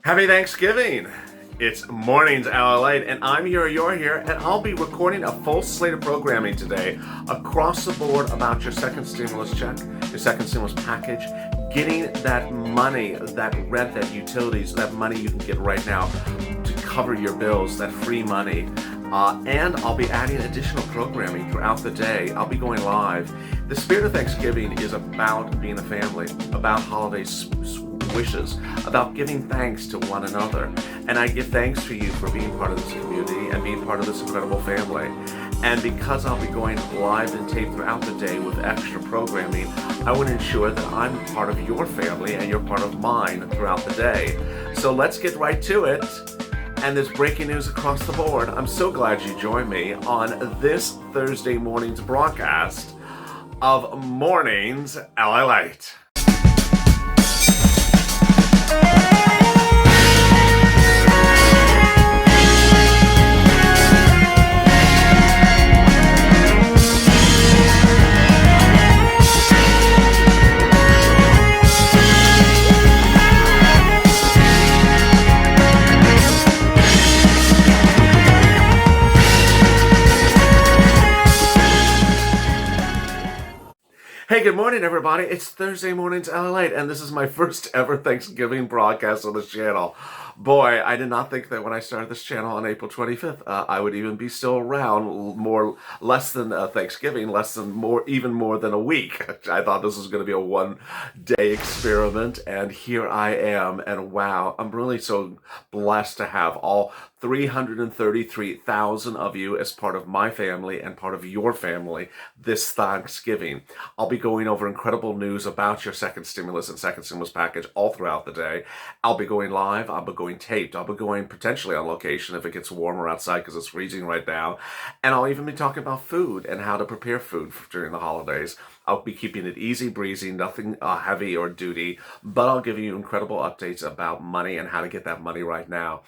Happy Thanksgiving! It's Mornings LALATE, and I'm here, you're here, and I'll be recording a full slate of programming today across the board about your second stimulus check, your second stimulus package, getting that money, that rent, that utilities, that money you can get right now to cover your bills, that free money. And I'll be adding additional programming throughout the day. I'll be going live. The spirit of Thanksgiving is about being a family, about holiday wishes, about giving thanks to one another. And I give thanks for you for being part of this community and being part of this incredible family. And because I'll be going live and taped throughout the day with extra programming, I want to ensure that I'm part of your family and you're part of mine throughout the day. So let's get right to it. And there's breaking news across the board. I'm so glad you joined me on this Thursday morning's broadcast of Mornings LALATE. Hey, good morning, everybody. It's Thursday Mornings LALATE, and this is my first ever Thanksgiving broadcast on this channel. Boy, I did not think that when I started this channel on April 25th, I would even be still around less than Thanksgiving, even more than a week. I thought this was going to be a one-day experiment, and here I am, and wow, I'm really so blessed to have all 333,000 of you as part of my family and part of your family this Thanksgiving. I'll be going over incredible news about your second stimulus and second stimulus package all throughout the day. I'll be going live, I'll be going taped, I'll be going potentially on location if it gets warmer outside because it's freezing right now. And I'll even be talking about food and how to prepare food during the holidays. I'll be keeping it easy breezy, nothing heavy or duty, but I'll give you incredible updates about money and how to get that money right now.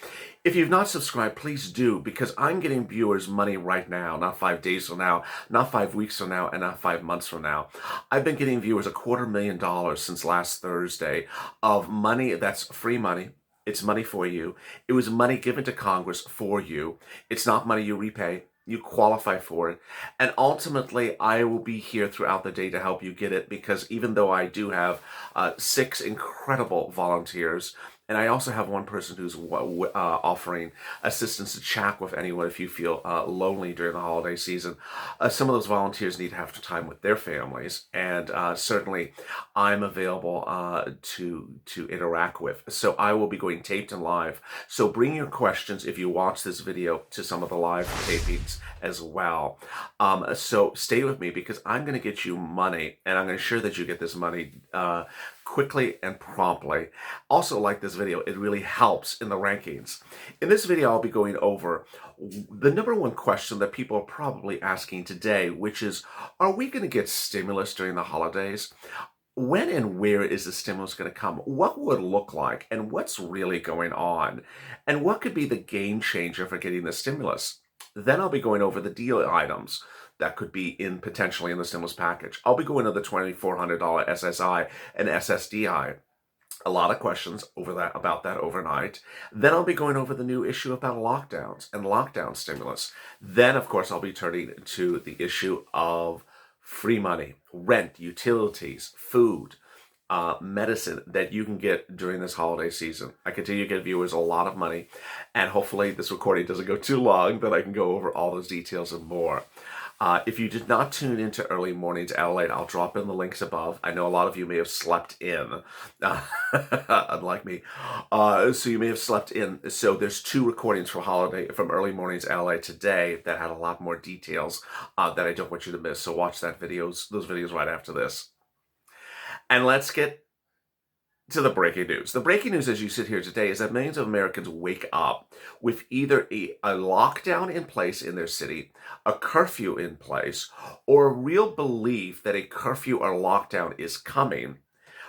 If you've not subscribed, please do, because I'm getting viewers money right now, not 5 days from now, not 5 weeks from now, and not 5 months from now. I've been getting viewers $250,000 since last Thursday of money that's free money. It's money for you. It was money given to Congress for you. It's not money you repay. You qualify for it. And ultimately, I will be here throughout the day to help you get it, because even though I do have 6 incredible volunteers, and I also have one person who's offering assistance to chat with anyone if you feel lonely during the holiday season. Some of those volunteers need to have time with their families, and certainly I'm available to interact with. So I will be going taped and live. So bring your questions if you watch this video to some of the live tapings as well. So stay with me, because I'm going to get you money, and I'm going to ensure that you get this money quickly and promptly. Also, like this video, it really helps in the rankings. In this video, I'll be going over the number one question that people are probably asking today, which is, are we going to get stimulus during the holidays? When and where is the stimulus going to come? What will it look like? And what's really going on? And what could be the game changer for getting the stimulus? Then I'll be going over the deal items that could be potentially in the stimulus package. I'll be going over the $2,400 SSI and SSDI. A lot of questions about that overnight. Then I'll be going over the new issue about lockdowns and lockdown stimulus. Then, of course, I'll be turning to the issue of free money, rent, utilities, food, medicine that you can get during this holiday season. I continue to give viewers a lot of money, and hopefully this recording doesn't go too long, that I can go over all those details and more. If you did not tune into Early Mornings LALATE, I'll drop in the links above. I know a lot of you may have slept in, unlike me. So you may have slept in. So there's 2 recordings from Early Mornings LALATE today that had a lot more details that I don't want you to miss. So watch those videos right after this. And let's get to the breaking news. The breaking news as you sit here today is that millions of Americans wake up with either a lockdown in place in their city, a curfew in place, or a real belief that a curfew or lockdown is coming,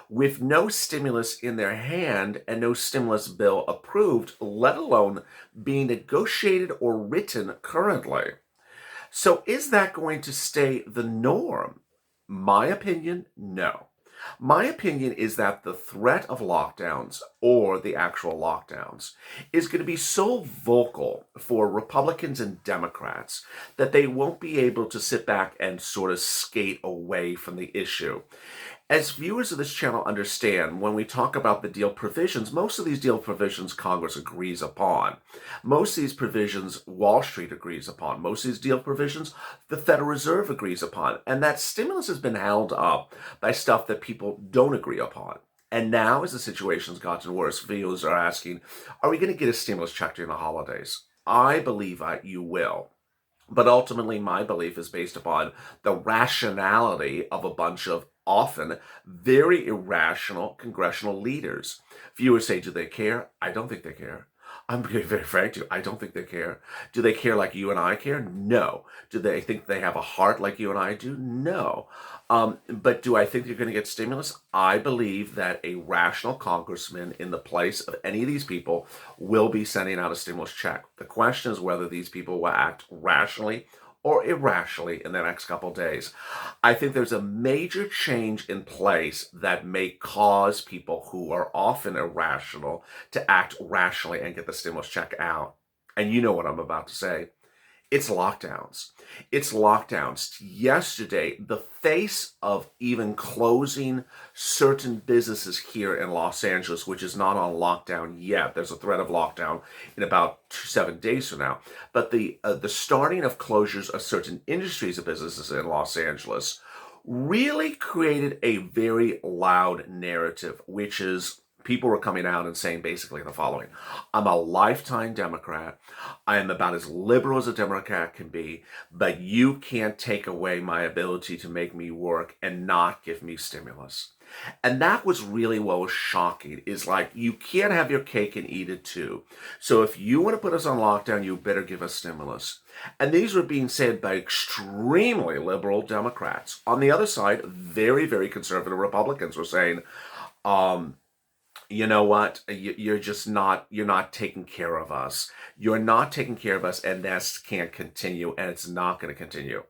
with no stimulus in their hand and no stimulus bill approved, let alone being negotiated or written currently. So is that going to stay the norm? My opinion, no. My opinion is that the threat of lockdowns or the actual lockdowns is going to be so vocal for Republicans and Democrats that they won't be able to sit back and sort of skate away from the issue. As viewers of this channel understand, when we talk about the deal provisions, most of these deal provisions Congress agrees upon. Most of these provisions Wall Street agrees upon. Most of these deal provisions the Federal Reserve agrees upon. And that stimulus has been held up by stuff that people don't agree upon. And now, as the situation's gotten worse, viewers are asking, are we going to get a stimulus check during the holidays? I believe you will. But ultimately, my belief is based upon the rationality of a bunch of often very irrational congressional leaders. Viewers say, do they care? I don't think they care. I'm being very frank to you. I don't think they care. Do they care like you and I care? No. Do they think they have a heart like you and I do? No. But do I think they're going to get stimulus? I believe that a rational congressman in the place of any of these people will be sending out a stimulus check. The question is whether these people will act rationally or irrationally in the next couple of days. I think there's a major change in place that may cause people who are often irrational to act rationally and get the stimulus check out. And you know what I'm about to say. It's lockdowns. It's lockdowns. Yesterday, the face of even closing certain businesses here in Los Angeles, which is not on lockdown yet. There's a threat of lockdown in about 7 days from now. But the starting of closures of certain industries of businesses in Los Angeles really created a very loud narrative, which is people were coming out and saying basically the following. I'm a lifetime Democrat. I am about as liberal as a Democrat can be, but you can't take away my ability to make me work and not give me stimulus. And that was really what was shocking, is like, you can't have your cake and eat it too. So if you want to put us on lockdown, you better give us stimulus. And these were being said by extremely liberal Democrats. On the other side, very, very conservative Republicans were saying, you know what, you're not taking care of us. You're not taking care of us, and this can't continue, and it's not going to continue.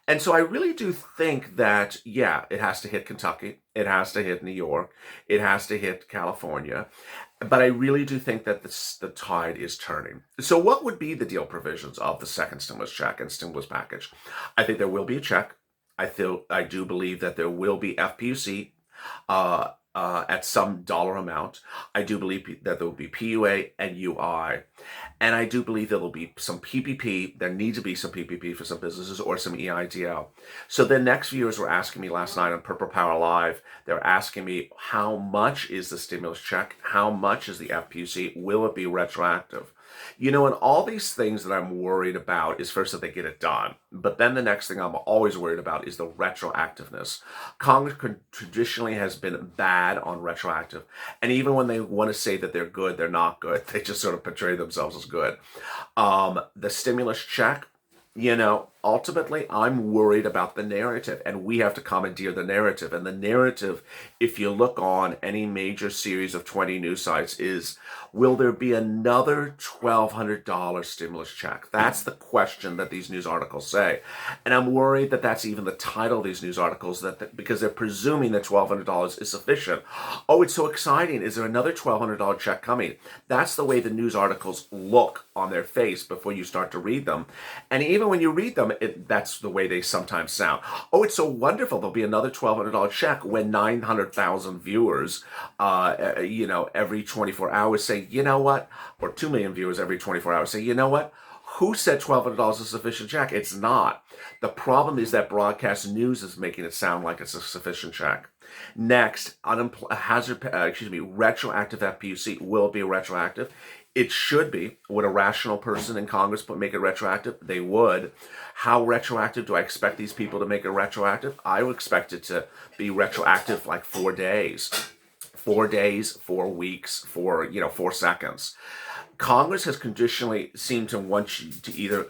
And so I really do think that, yeah, it has to hit Kentucky. It has to hit New York. It has to hit California. But I really do think that the tide is turning. So what would be the deal provisions of the second stimulus check and stimulus package? I think there will be a check. I do believe that there will be FPUC, at some dollar amount. I do believe that there will be PUA and UI. And I do believe there will be some PPP. There needs to be some PPP for some businesses, or some EIDL. So the next viewers were asking me last night on Purple Power Live, they're asking me, how much is the stimulus check? How much is the FPUC? Will it be retroactive? You know, and all these things that I'm worried about is first that they get it done. But then the next thing I'm always worried about is the retroactiveness. Congress traditionally has been bad on retroactive. And even when they want to say that they're good, they're not good. They just sort of portray themselves as good. The stimulus check, you know, ultimately, I'm worried about the narrative, and we have to commandeer the narrative. And the narrative, if you look on any major series of 20 news sites, is, will there be another $1,200 stimulus check? That's the question that these news articles say. And I'm worried that that's even the title of these news articles, because they're presuming that $1,200 is sufficient. Oh, it's so exciting. Is there another $1,200 check coming? That's the way the news articles look on their face before you start to read them. And even when you read them, that's the way they sometimes sound. Oh, it's so wonderful. There'll be another $1,200 check, when 900,000 viewers, every 24 hours say, you know what? Or 2 million viewers every 24 hours say, you know what? Who said $1,200 is a sufficient check? It's not. The problem is that broadcast news is making it sound like it's a sufficient check. Next, retroactive FPUC. Will it be retroactive? It should be. Would a rational person in Congress make it retroactive? They would. How retroactive do I expect these people to make it retroactive? I would expect it to be retroactive like 4 days. 4 days, 4 weeks, 4 seconds. Congress has conditionally seemed to want you to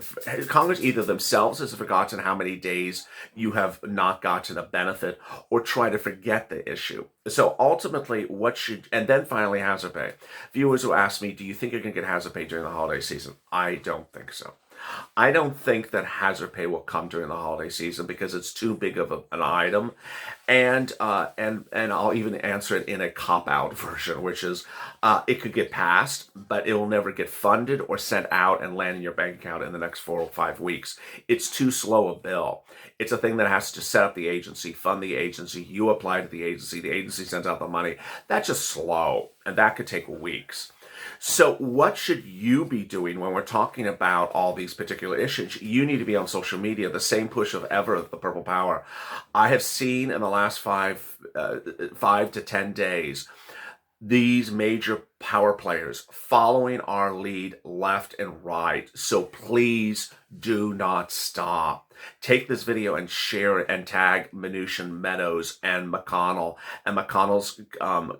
Congress either themselves has forgotten how many days you have not gotten a benefit, or try to forget the issue. So ultimately, and then finally, hazard pay. Viewers who ask me, do you think you're going to get hazard pay during the holiday season? I don't think so. I don't think that hazard pay will come during the holiday season because it's too big of an item, and I'll even answer it in a cop-out version, which is it could get passed, but it will never get funded or sent out and land in your bank account in the next 4 or 5 weeks. It's too slow a bill. It's a thing that has to set up the agency, fund the agency, you apply to the agency sends out the money. That's just slow, and that could take weeks. So what should you be doing when we're talking about all these particular issues? You need to be on social media, the same push of ever, the Purple Power. I have seen in the last 5 to 10 days, these major power players following our lead left and right. So please do not stop. Take this video and share it and tag Mnuchin, Meadows, and McConnell and McConnell's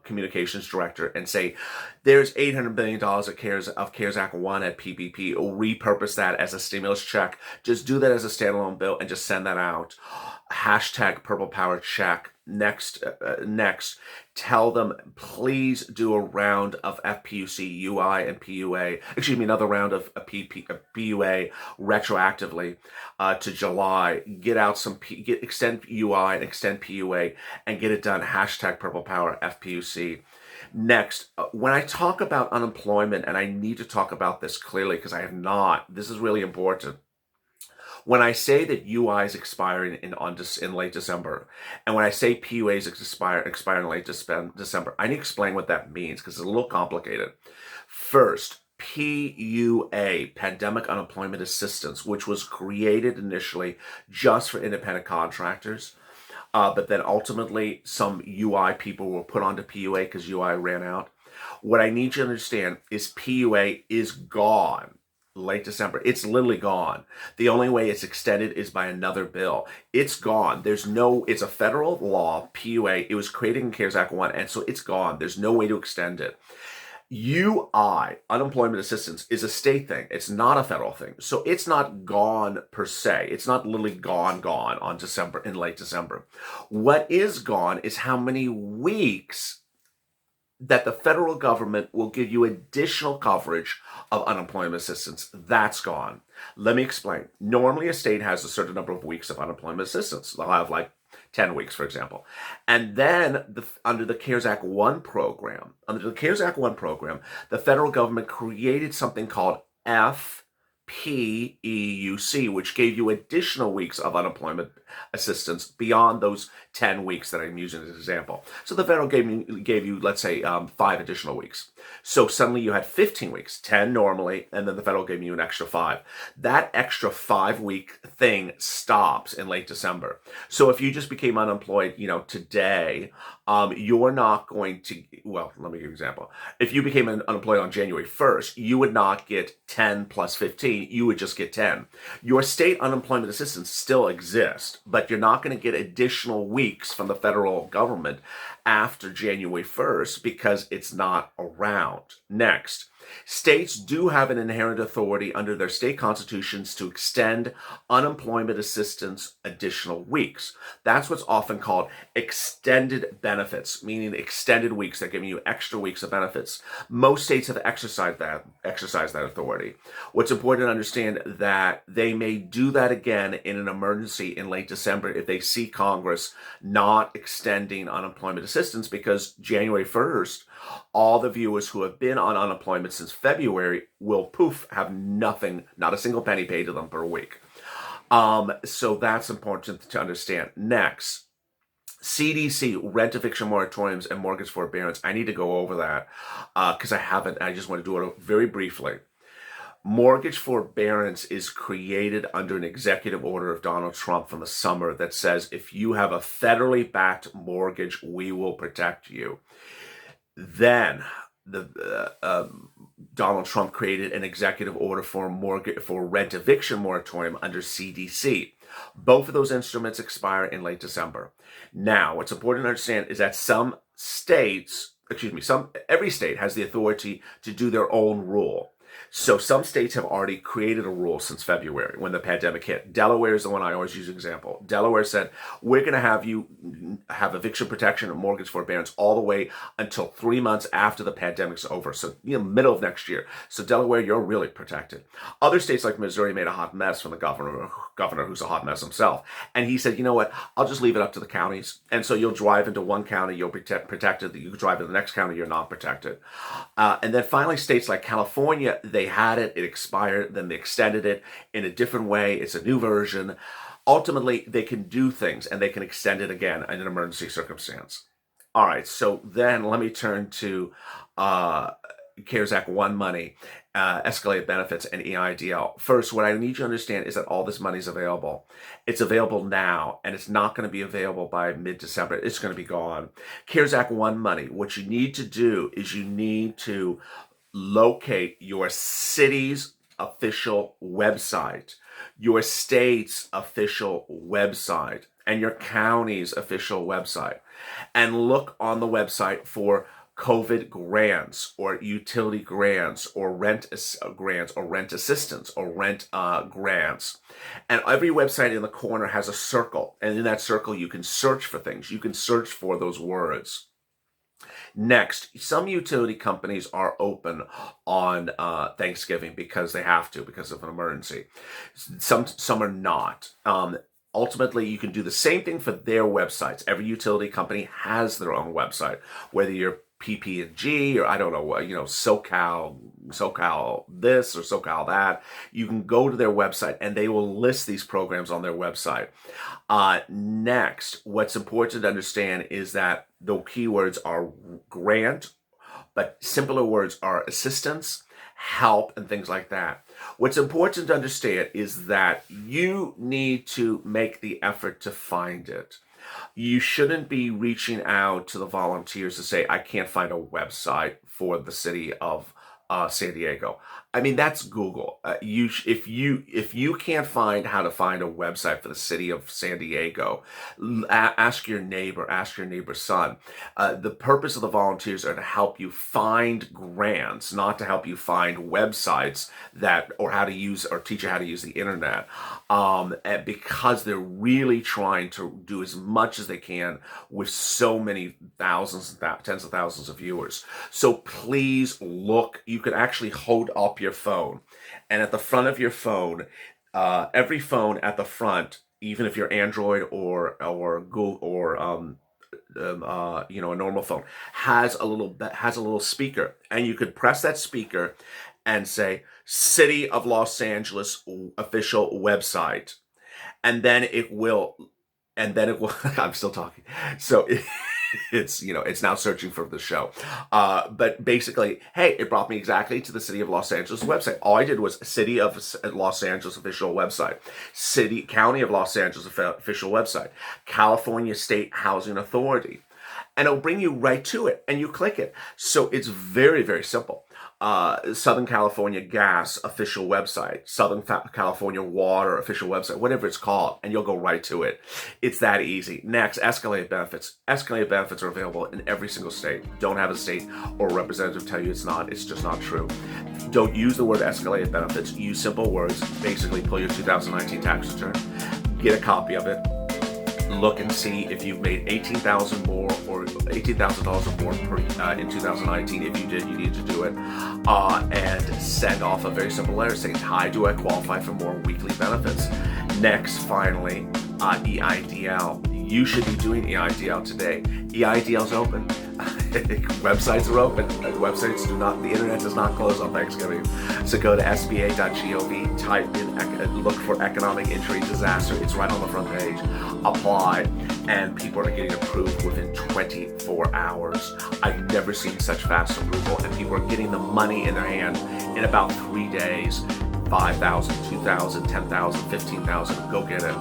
communications director and say, there's $800 billion of CARES Act 1 at PPP. Or repurpose that as a stimulus check. Just do that as a standalone bill and just send that out. Hashtag Purple Power check. Next, tell them, please do a round of FPUC, UI, and PUA. Excuse me, another round of PUA retroactively to July. Get out extend UI and extend PUA and get it done. Hashtag Purple Power FPUC. Next, when I talk about unemployment, and I need to talk about this clearly because I have not, this is really important. When I say that UI is expiring in late December, and when I say PUA is expiring in late December, I need to explain what that means because it's a little complicated. First, PUA, Pandemic Unemployment Assistance, which was created initially just for independent contractors, but then ultimately some UI people were put onto PUA because UI ran out. What I need you to understand is PUA is gone. Late December. It's literally gone. The only way it's extended is by another bill. It's gone. It's a federal law, PUA. It was created in CARES Act 1, and so it's gone. There's no way to extend it. UI, unemployment assistance, is a state thing. It's not a federal thing. So it's not gone per se. It's not literally gone in late December. What is gone is how many weeks that the federal government will give you additional coverage of unemployment assistance. That's gone. Let me explain. Normally, a state has a certain number of weeks of unemployment assistance. They'll have like 10 weeks, for example. And then under the CARES Act 1 program, the federal government created something called FPUC, which gave you additional weeks of unemployment assistance beyond those 10 weeks that I'm using as an example. So the federal gave you let's say, 5 additional weeks. So suddenly you had 15 weeks, 10 normally, and then the federal gave you an extra 5. That extra 5-week thing stops in late December. So if you just became unemployed, today, you're not going to, well, let me give you an example. If you became unemployed on January 1st, you would not get 10 plus 15, you would just get 10. Your state unemployment assistance still exists, but you're not going to get additional weeks from the federal government after January 1st because it's not around. Next, states do have an inherent authority under their state constitutions to extend unemployment assistance additional weeks. That's what's often called extended benefits, meaning extended weeks. They're giving you extra weeks of benefits. Most states have exercised that authority. What's important to understand that they may do that again in an emergency in late December if they see Congress not extending unemployment assistance, because January 1st, all the viewers who have been on unemployment since February will poof, have nothing, not a single penny paid to them per week. So that's important to understand. Next, CDC, rent eviction moratoriums and mortgage forbearance. I need to go over that because I haven't. I just want to do it very briefly. Mortgage forbearance is created under an executive order of Donald Trump from the summer that says if you have a federally backed mortgage, we will protect you. Then Donald Trump created an executive order for rent eviction moratorium under CDC. Both of those instruments expire in late December. Now, what's important to understand is that every state has the authority to do their own rule. So some states have already created a rule since February when the pandemic hit. Delaware is the one I always use as an example. Delaware said, we're going to have you have eviction protection and mortgage forbearance all the way until 3 months after the pandemic's over. So, middle of next year. So Delaware, you're really protected. Other states like Missouri made a hot mess from the governor who's a hot mess himself. And he said, you know what, I'll just leave it up to the counties. And so you'll drive into one county, you'll be protected. You drive to the next county, you're not protected. And then finally, states like California, they had it expired, then they extended it in a different way. It's a new version. Ultimately, they can do things and they can extend it again in an emergency circumstance. All right, so then let me turn to CARES Act 1 money, escalated benefits, and EIDL. First, what I need you to understand is that all this money is available. It's available now, and it's not going to be available by mid-December. It's going to be gone. CARES Act 1 money, what you need to do is you need to locate your city's official website, your state's official website, and your county's official website, and look on the website for COVID grants or utility grants or rent grants or rent assistance or rent grants. And every website in the corner has a circle, and in that circle you can search for things. You can search for those words. Next, some utility companies are open on Thanksgiving because they have to, because of an emergency. Some are not. Ultimately, you can do the same thing for their websites. Every utility company has their own website, whether you're PP&G or I don't know what, SoCal this or SoCal that. You can go to their website and they will list these programs on their website. Next, what's important to understand is that the keywords are grant, but simpler words are assistance, help, and things like that. What's important to understand is that you need to make the effort to find it. You shouldn't be reaching out to the volunteers to say, I can't find a website for the city of San Diego. I mean, that's Google. If you can't find how to find a website for the city of San Diego, ask your neighbor, ask your neighbor's son. The purpose of the volunteers are to help you find grants, not to help you find websites or how to use or teach you how to use the internet. Because they're really trying to do as much as they can with so many thousands, tens of thousands of viewers. So please look. You can actually hold up your phone, and at the front of your phone, every phone at the front, even if you're Android or Google or a normal phone, has a little speaker, and you could press that speaker and say City of Los Angeles official website, and then it will I'm still talking. So it's now searching for the show. But basically, hey, it brought me exactly to the City of Los Angeles website. All I did was City of Los Angeles official website, County of Los Angeles official website, California State Housing Authority. And it'll bring you right to it, and you click it. So it's very, very simple. Southern California Gas official website, Southern California Water official website, whatever it's called, and you'll go right to it. It's that easy. Next, escalated benefits. Escalated benefits are available in every single state. Don't have a state or a representative tell you it's not. It's just not true. Don't use the word escalated benefits. Use simple words. Basically, pull your 2019 tax return. Get a copy of it. Look and see if you've made $18,000 more or $18,000 or more in 2019. If you did, you need to do it. And send off a very simple letter saying, hi, do I qualify for more weekly benefits? Next, finally, EIDL. You should be doing EIDL today. EIDL's open. Websites are open. The internet does not close on Thanksgiving. So go to sba.gov, type in, look for economic injury disaster. It's right on the front page. Apply, and people are getting approved within 24 hours. I've never seen such fast approval, and people are getting the money in their hand in about 3 days. 5,000, 2,000, 10,000, 15,000. Go get it.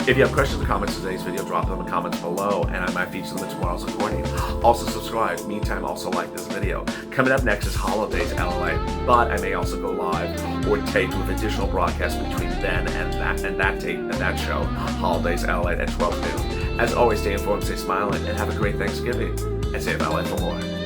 If you have questions or comments on today's video, drop them in the comments below, and I might feature them in tomorrow's recording. Also subscribe. Meantime, also like this video. Coming up next is Holidays LALATE, but I may also go live or tape with additional broadcasts between then and that tape and that show, Holidays LALATE at 12 noon. As always, stay informed, stay smiling, and have a great Thanksgiving. And stay LA for more.